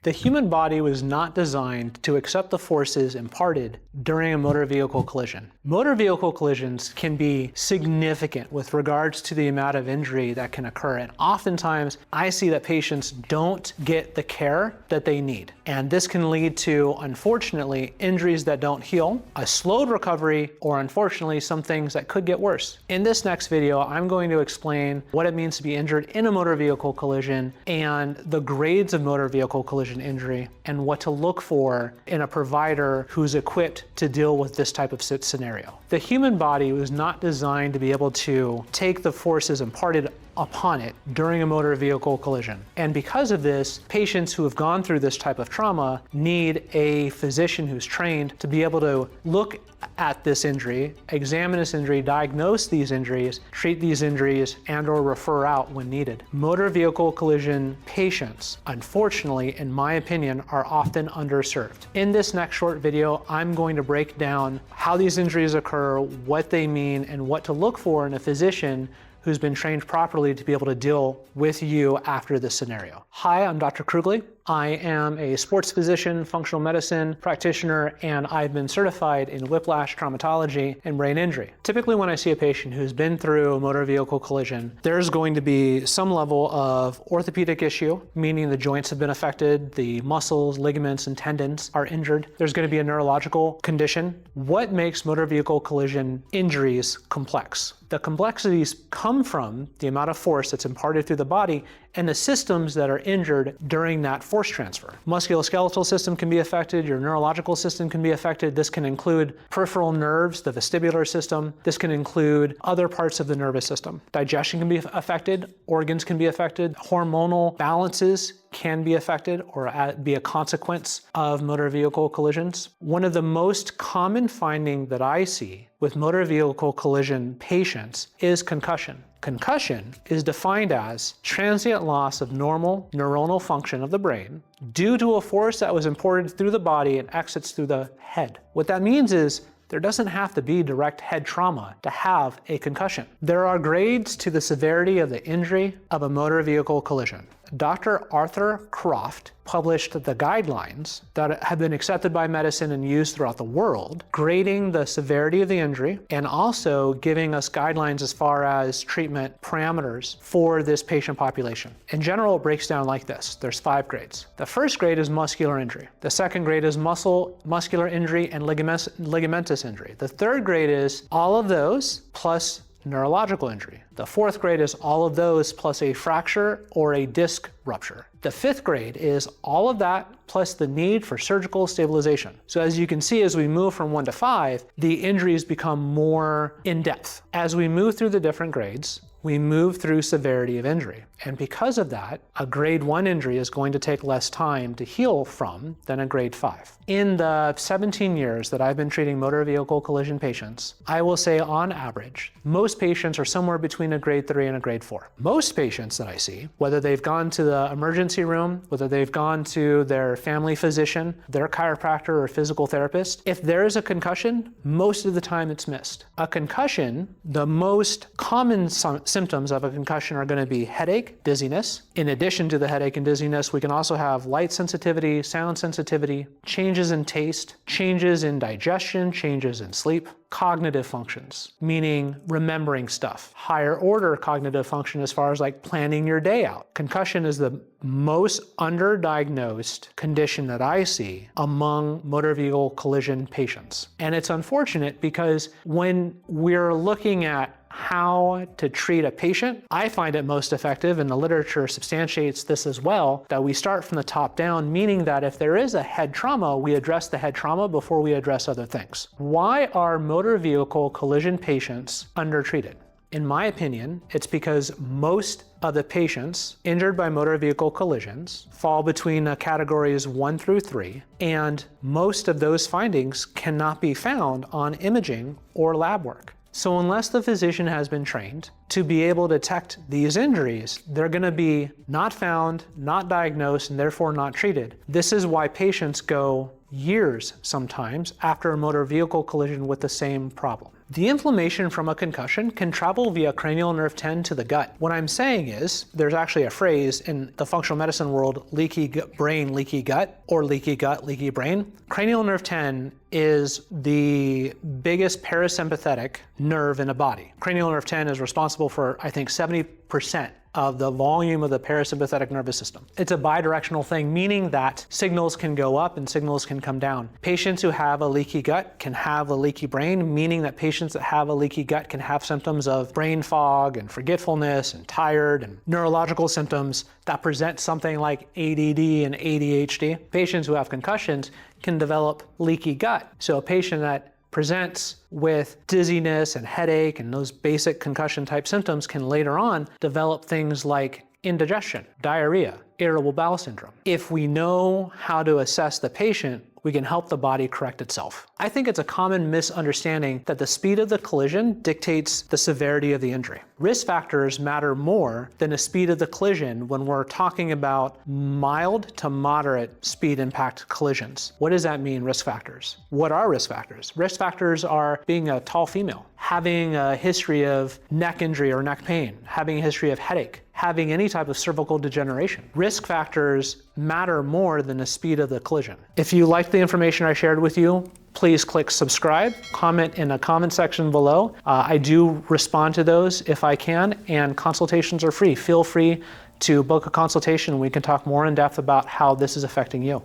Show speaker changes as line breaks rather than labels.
The human body was not designed to accept the forces imparted during a motor vehicle collision. Motor vehicle collisions can be significant with regards to the amount of injury that can occur, and oftentimes I see that patients don't get the care that they need. And this can lead to, unfortunately, injuries that don't heal, a slowed recovery, or unfortunately, some things that could get worse. In this next video, I'm going to explain what it means to be injured in a motor vehicle collision and the grades of motor vehicle collision injury and what to look for in a provider who's equipped to deal with this type of scenario. The human body was not designed to be able to take the forces imparted upon it during a motor vehicle collision. And because of this, patients who have gone through this type of trauma need a physician who's trained to be able to look at this injury, examine this injury, diagnose these injuries, treat these injuries, and/or refer out when needed. Motor vehicle collision patients, unfortunately, in my opinion, are often underserved. In this next short video, I'm going to break down how these injuries occur, what they mean, and what to look for in a physician who's been trained properly to be able to deal with you after this scenario. Hi, I'm Dr. Krugly. I am a sports physician, functional medicine practitioner, and I've been certified in whiplash, traumatology, and brain injury. Typically, when I see a patient who's been through a motor vehicle collision, there's going to be some level of orthopedic issue, meaning the joints have been affected, the muscles, ligaments, and tendons are injured. There's going to be a neurological condition. What makes motor vehicle collision injuries complex? The complexities come from the amount of force that's imparted through the body and the systems that are injured during that force transfer. Musculoskeletal system can be affected, your neurological system can be affected. This can include peripheral nerves, the vestibular system. This can include other parts of the nervous system. Digestion can be affected, organs can be affected, hormonal balances can be affected or be a consequence of motor vehicle collisions. One of the most common findings that I see with motor vehicle collision patients is concussion. Concussion is defined as transient loss of normal neuronal function of the brain due to a force that was imported through the body and exits through the head. What that means is there doesn't have to be direct head trauma to have a concussion. There are grades to the severity of the injury of a motor vehicle collision. Dr. Arthur Croft published the guidelines that have been accepted by medicine and used throughout the world, grading the severity of the injury and also giving us guidelines as far as treatment parameters for this patient population. In general, it breaks down like this. There's 5 grades. The first grade is muscular injury. The second grade is muscular injury and ligamentous injury. The third grade is all of those plus neurological injury. The fourth grade is all of those plus a fracture or a disc rupture. The fifth grade is all of that plus the need for surgical stabilization. So as you can see, as we move from 1 to 5, the injuries become more in depth. As we move through the different grades, we move through severity of injury. And because of that, a grade 1 injury is going to take less time to heal from than a grade 5. In the 17 years that I've been treating motor vehicle collision patients, I will say on average, most patients are somewhere between a grade 3 and a grade 4. Most patients that I see, whether they've gone to the emergency room, whether they've gone to their family physician, their chiropractor or physical therapist, if there is a concussion, most of the time it's missed. A concussion, the most common symptoms of a concussion are going to be headache, dizziness. In addition to the headache and dizziness, we can also have light sensitivity, sound sensitivity, changes in taste, changes in digestion, changes in sleep, cognitive functions, meaning remembering stuff, higher order cognitive function as far as like planning your day out. Concussion is the most underdiagnosed condition that I see among motor vehicle collision patients. And it's unfortunate because when we're looking at how to treat a patient, I find it most effective, and the literature substantiates this as well, that we start from the top down, meaning that if there is a head trauma, we address the head trauma before we address other things. Why are motor vehicle collision patients undertreated? In my opinion, it's because most of the patients injured by motor vehicle collisions fall between categories 1 through 3, and most of those findings cannot be found on imaging or lab work. So unless the physician has been trained to be able to detect these injuries, they're going to be not found, not diagnosed, and therefore not treated. This is why patients go years sometimes after a motor vehicle collision with the same problem. The inflammation from a concussion can travel via cranial nerve 10 to the gut. What I'm saying is, there's actually a phrase in the functional medicine world, leaky brain, leaky gut, or leaky gut, leaky brain. Cranial nerve 10 is the biggest parasympathetic nerve in a body. Cranial nerve 10 is responsible for, I think, 70% of the volume of the parasympathetic nervous system. It's a bidirectional thing, meaning that signals can go up and signals can come down. Patients who have a leaky gut can have a leaky brain, meaning that patients that have a leaky gut can have symptoms of brain fog and forgetfulness and tired and neurological symptoms that present something like ADD and ADHD. Patients who have concussions can develop leaky gut. So a patient that presents with dizziness and headache and those basic concussion type symptoms can later on develop things like indigestion, diarrhea, irritable bowel syndrome. If we know how to assess the patient, we can help the body correct itself. I think it's a common misunderstanding that the speed of the collision dictates the severity of the injury. Risk factors matter more than the speed of the collision when we're talking about mild to moderate speed impact collisions. What does that mean, risk factors? What are risk factors? Risk factors are being a tall female, having a history of neck injury or neck pain, having a history of headache, having any type of cervical degeneration. Risk factors matter more than the speed of the collision. If you liked the information I shared with you, please click subscribe, comment in the comment section below. I do respond to those if I can, and consultations are free. Feel free to book a consultation. We can talk more in depth about how this is affecting you.